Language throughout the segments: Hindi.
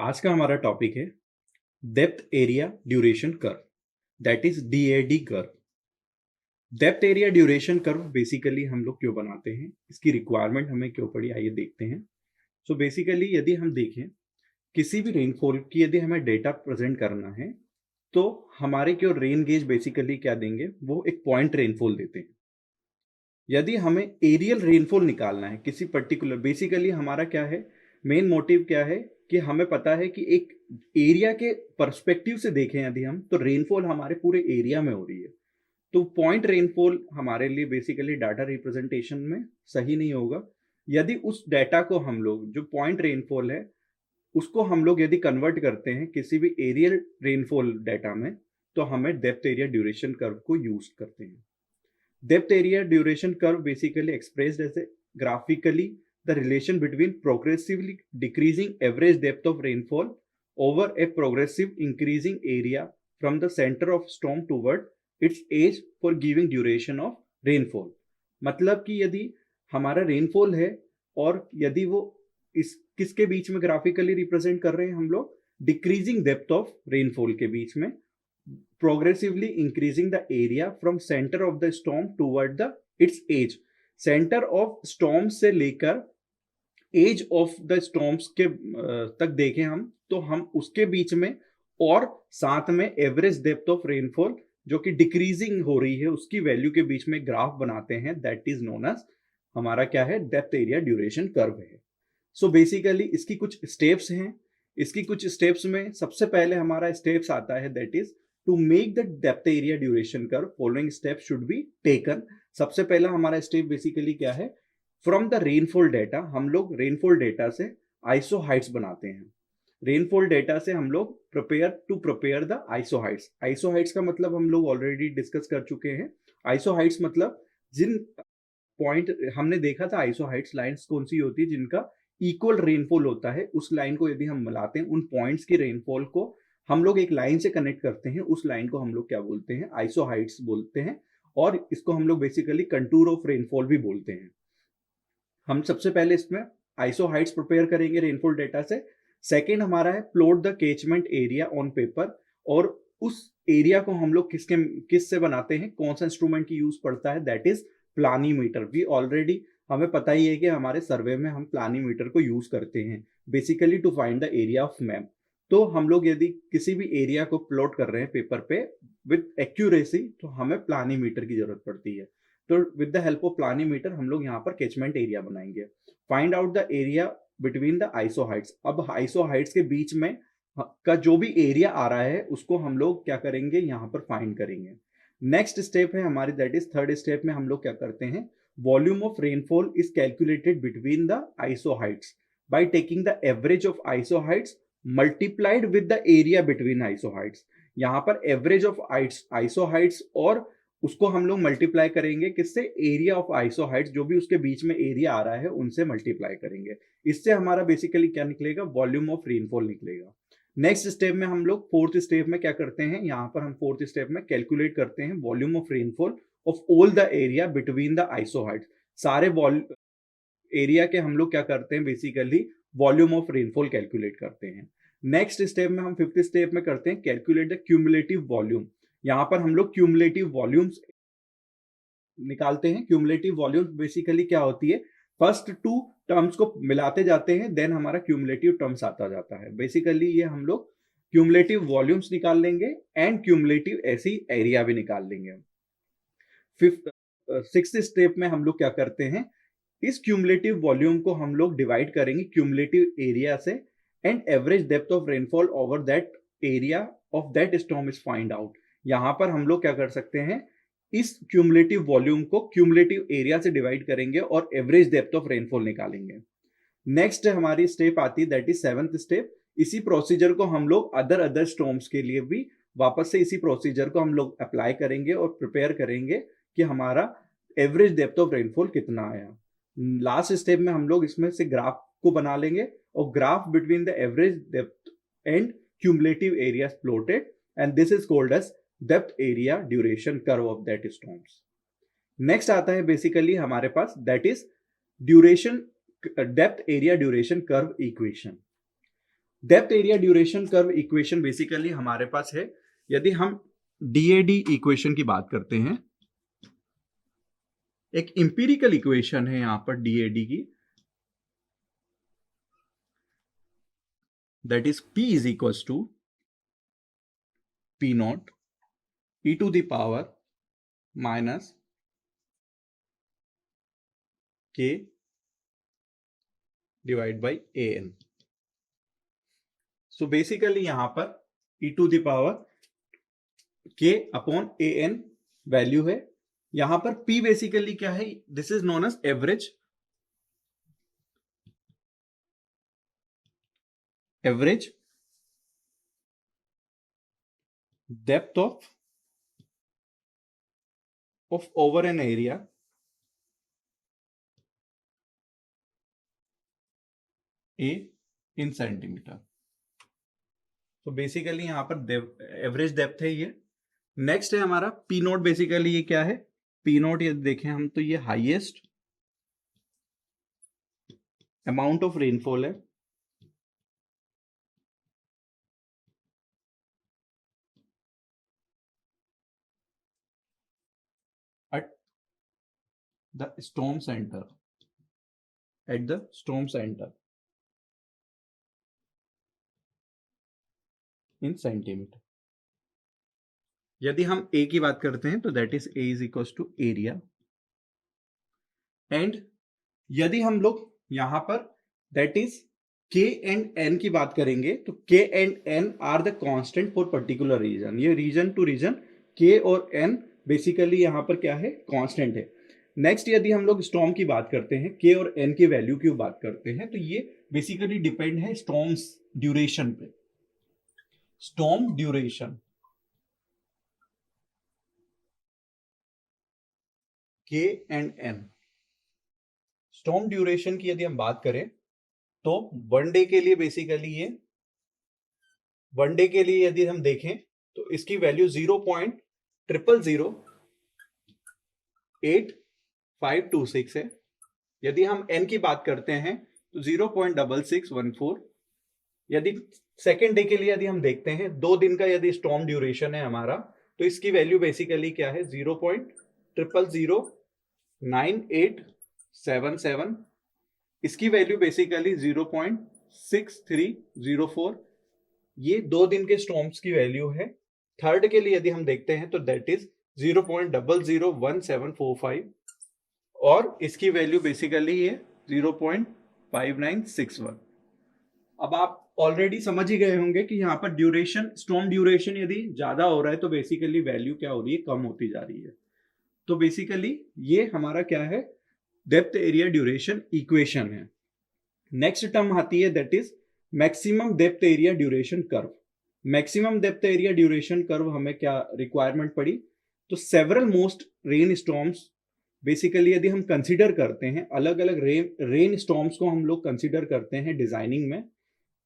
आज का हमारा टॉपिक है depth area duration curve, that is DAD curve. Depth area duration curve basically हम लोग क्यों बनाते हैं, इसकी रिक्वायरमेंट हमें क्यों पड़ी, आइए देखते हैं। सो बेसिकली यदि हम देखें किसी भी रेनफॉल की यदि हमें डेटा प्रेजेंट करना है तो हमारे क्यों रेन गेज बेसिकली क्या देंगे, वो एक पॉइंट रेनफॉल देते हैं। यदि हमें एरियल रेनफॉल निकालना है किसी पर्टिकुलर, बेसिकली हमारा क्या है, मेन मोटिव क्या है कि हमें पता है कि एक एरिया के पर्सपेक्टिव से देखें यदि हम, तो रेनफॉल हमारे पूरे एरिया में हो रही है। तो पॉइंट रेनफॉल हमारे लिए बेसिकली डाटा रिप्रेजेंटेशन में सही नहीं होगा। यदि उस डाटा को हम लोग, जो पॉइंट रेनफॉल है, उसको हम लोग यदि कन्वर्ट करते हैं किसी भी एरियल रेनफॉल डाटा में, तो हमें डेप्थ एरिया ड्यूरेशन कर्व को यूज करते हैं। Depth area duration curve basically expressed as a graphically the relation between progressively decreasing average depth of rainfall over a progressive increasing area from the center of storm toward its edge for giving duration of rainfall। मतलब कि यदि हमारा रेनफॉल है और यदि वो इस किसके बीच में ग्राफिकली रिप्रेजेंट कर रहे हैं हम लोग, डिक्रीजिंग डेप्थ ऑफ रेनफॉल के बीच में, progressively increasing the area from center of the storm toward the its edge। center of storm से लेकर एज ऑफ द स्टॉर्म्स के तक देखें हम, तो हम उसके बीच में और साथ में एवरेज डेप्थ ऑफ रेनफॉल जो कि डिक्रीजिंग हो रही है उसकी वैल्यू के बीच में ग्राफ बनाते हैं, दैट इज नोन एज हमारा क्या है, डेप्थ एरिया ड्यूरेशन कर्व है। सो बेसिकली इसकी कुछ स्टेप्स हैं। इसकी कुछ स्टेप्स में सबसे पहले हमारा स्टेप्स आता है, that is to make the depth area duration curve following step should be taken. सबसे पहला हमारा स्टेप बेसिकली क्या है, फ्रॉम द रेनफॉल डेटा हम लोग रेनफॉल डेटा से आइसो हाइट्स बनाते हैं। रेनफॉल डेटा से हम लोग prepare the iso Heights. Iso Heights का मतलब हम लोग ऑलरेडी डिस्कस कर चुके हैं। आइसो हाइट्स मतलब जिन पॉइंट हमने देखा था, आइसो हाइट्स लाइंस कौन सी होती है जिनका इक्वल रेनफॉल होता है, उस लाइन को यदि हम मिलाते हैं, उन पॉइंट्स की रेनफॉल को हम लोग एक लाइन से कनेक्ट करते हैं, उस लाइन को हम लोग क्या बोलते हैं, आइसो हाइट्स बोलते हैं। और इसको हम लोग बेसिकली कंटूर ऑफ रेनफॉल भी बोलते हैं। हम सबसे पहले इसमें आइसो हाइट्स प्रिपेयर करेंगे रेनफॉल डेटा से। सेकेंड हमारा है plot the catchment area on paper, और उस एरिया को हम लोग किस से बनाते हैं, कौन सा इंस्ट्रूमेंट की यूज पड़ता है, that is planimeter. We already हमें पता ही है कि हमारे सर्वे में हम प्लानीमीटर को यूज करते हैं basically to find the area of map. तो हम लोग यदि किसी भी एरिया को प्लॉट कर रहे हैं पेपर पे विद एक्यूरेसी, तो हमें प्लानीमीटर की जरूरत पड़ती है। तो with the help of planimeter हम लोग यहाँ पर कैचमेंट एरिया बनाएंगे। Find out the area between the iso Heights. अब आइसो हाइट्स के बीच में का जो भी एरिया आ रहा है उसको हम लोग क्या करेंगे, यहाँ पर फाइंड करेंगे। नेक्स्ट स्टेप है हमारी, दैट इज थर्ड स्टेप में हम लोग क्या करते हैं, volume of rainfall is calculated between the iso Heights by taking the average of iso Heights multiplied with the area between iso Heights. यहाँ पर एवरेज ऑफ आइसो हाइट्स और उसको हम लोग मल्टीप्लाई करेंगे किससे, एरिया ऑफ आइसो हाइट्स, जो भी उसके बीच में एरिया आ रहा है उनसे मल्टीप्लाई करेंगे। इससे हमारा बेसिकली क्या निकलेगा, वॉल्यूम ऑफ रेनफॉल निकलेगा। नेक्स्ट स्टेप में हम लोग फोर्थ स्टेप में क्या करते हैं, यहाँ पर हम फोर्थ स्टेप में कैलकुलेट करते हैं volume of rainfall of all the area between the iso Heights. सारे एरिया के हम लोग क्या करते हैं, basically volume of rainfall calculate करते हैं। नेक्स्ट स्टेप में हम फिफ्थ स्टेप में करते हैं कैलकुलेट द क्यूमुलेटिव वॉल्यूम। यहाँ पर हम लोग क्यूमुलेटिव वॉल्यूम्स निकालते हैं। क्यूमुलेटिव वॉल्यूम्स बेसिकली क्या होती है, फर्स्ट टू टर्म्स को मिलाते जाते हैं, देन हमारा क्यूमुलेटिव टर्म्स आता जाता है। बेसिकली ये हम लोग क्यूमुलेटिव वॉल्यूम्स निकाल लेंगे एंड क्यूमुलेटिव ऐसी एरिया भी निकाल लेंगे। फिफ्थ सिक्स्थ स्टेप में हम लोग क्या करते हैं, इस क्यूमुलेटिव वॉल्यूम को हम लोग डिवाइड करेंगे क्यूमुलेटिव एरिया से, and average depth of rainfall over that area of that storm is find out. यहां पर हम लोग क्या कर सकते हैं, इस क्यूमुलेटिव वॉल्यूम को क्यूमुलेटिव एरिया से डिवाइड करेंगे और एवरेज डेप्थ ऑफ रेनफॉल निकालेंगे। नेक्स्ट हमारी स्टेप आती है, दैट इज सेवंथ स्टेप। इसी प्रोसीजर को हम लोग अदर स्टॉर्म्स के लिए भी वापस से इसी प्रोसीजर को हम लोग अप्लाई करेंगे और प्रिपेयर करेंगे कि हमारा एवरेज डेप्थ ऑफ रेनफॉल कितना आया। लास्ट स्टेप में हम लोग इसमें से ग्राफ को बना लेंगे और graph between the average depth and cumulative area plotted, and this is called as depth area duration curve of that storms. Next आता है बेसिकली हमारे पास, that is duration depth area duration curve equation. Depth area duration curve equation basically हमारे पास है, यदि हम डीएडी इक्वेशन की बात करते हैं, एक इंपीरिकल इक्वेशन है यहां पर डीएडी की, that is P is equals to P naught e to the power minus K divide by AN। So basically यहां पर e to the power K upon AN value है, यहां पर P बेसिकली क्या है, this is known as average depth of over an area A in centimetre. तो बेसिकली यहां पर एवरेज डेप्थ है ये। नेक्स्ट है हमारा पी नोट, बेसिकली ये क्या है, पी नोट यदि देखें हम तो ये हाईएस्ट अमाउंट ऑफ रेनफॉल है at the storm center, at the storm center in centimetre. यदि हम ए की बात करते हैं तो that is A is equal to area, and यदि हम लोग यहां पर that is K and N की बात करेंगे तो K and N are the constant for particular region. ये रीजन टू रीजन के और एन बेसिकली यहां पर क्या है, कांस्टेंट है। नेक्स्ट यदि हम लोग स्टॉर्म की बात करते हैं, के और एन की वैल्यू की बात करते हैं, तो ये बेसिकली डिपेंड है स्टॉर्म्स ड्यूरेशन पे। स्टॉर्म ड्यूरेशन के एंड एन, स्टॉर्म ड्यूरेशन की यदि हम बात करें तो वन डे के लिए बेसिकली ये, वन डे के लिए यदि हम देखें तो इसकी वैल्यू 0.00082526 है। यदि हम n की बात करते हैं तो 0.6614। यदि सेकेंड डे के लिए यदि हम देखते हैं, 2 दिन का यदि स्टॉर्म ड्यूरेशन है हमारा, तो इसकी वैल्यू बेसिकली क्या है, 0.009877। इसकी वैल्यू बेसिकली 0.6304। ये 2 दिन के स्टॉर्म्स की वैल्यू है। थर्ड के लिए यदि हम देखते हैं तो दैट इज 0.001745 और इसकी वैल्यू बेसिकली है 0.5961। अब आप ऑलरेडी समझ ही गए होंगे कि यहाँ पर ड्यूरेशन, स्टॉर्म ड्यूरेशन यदि ज्यादा हो रहा है तो बेसिकली वैल्यू क्या हो रही है, कम होती जा रही है। तो बेसिकली ये हमारा क्या है, डेप्थ एरिया ड्यूरेशन इक्वेशन है। नेक्स्ट टर्म आती है that is maximum depth area duration curve. Maximum depth area duration curve हमें क्या रिक्वायरमेंट पड़ी, तो several most rain storms basically यदि हम कंसीडर करते हैं, अलग अलग रेन स्टॉर्म्स को हम लोग कंसीडर करते हैं डिजाइनिंग में,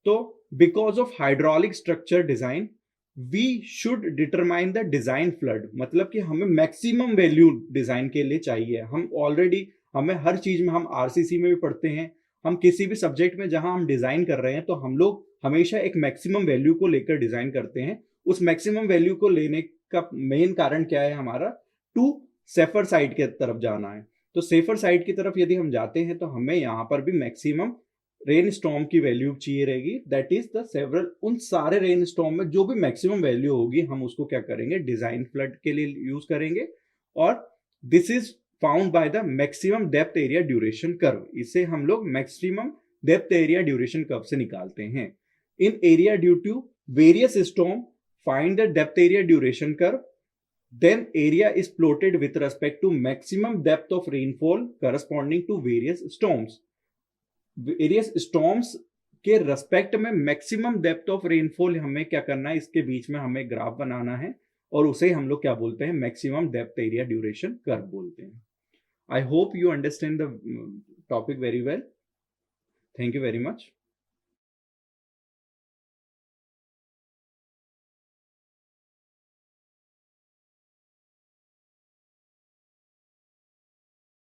तो because of hydraulic structure design we should determine the design flood. मतलब कि हमें मैक्सिमम वैल्यू डिजाइन के लिए चाहिए। हम ऑलरेडी, हमें हर चीज में, हम आरसीसी में भी पढ़ते हैं, हम किसी भी सब्जेक्ट में जहां हम डिजाइन कर रहे हैं तो हम लोग हमेशा एक मैक्सिमम वैल्यू को लेकर डिजाइन करते हैं। उस मैक्सिमम वैल्यू को लेने का मेन कारण क्या है हमारा, टू सेफर साइड के तरफ जाना है। तो सेफर साइड की तरफ यदि हम जाते हैं तो हमें यहां पर भी मैक्सिमम रेन स्टॉर्म की वैल्यू चाहिए रहेगी, दैट इज द सेवरल, उन सारे रेन स्टॉर्म में जो भी मैक्सिमम वैल्यू होगी हम उसको क्या करेंगे, डिजाइन फ्लड के लिए यूज करेंगे। और this is found by the maximum depth area duration curve. इसे हम लोग maximum depth area duration curve से निकालते हैं। In area due to various storm find the depth area duration curve, then area is plotted with respect to maximum depth of rainfall corresponding to various storms। Various storms के रेस्पेक्ट में मैक्सिमम डेप्थ ऑफ रेनफॉल हमें क्या करना है, इसके बीच में हमें ग्राफ बनाना है और उसे हम लोग क्या बोलते हैं, maximum depth area duration curve बोलते हैं। I hope you understand the topic very well. Thank you very much.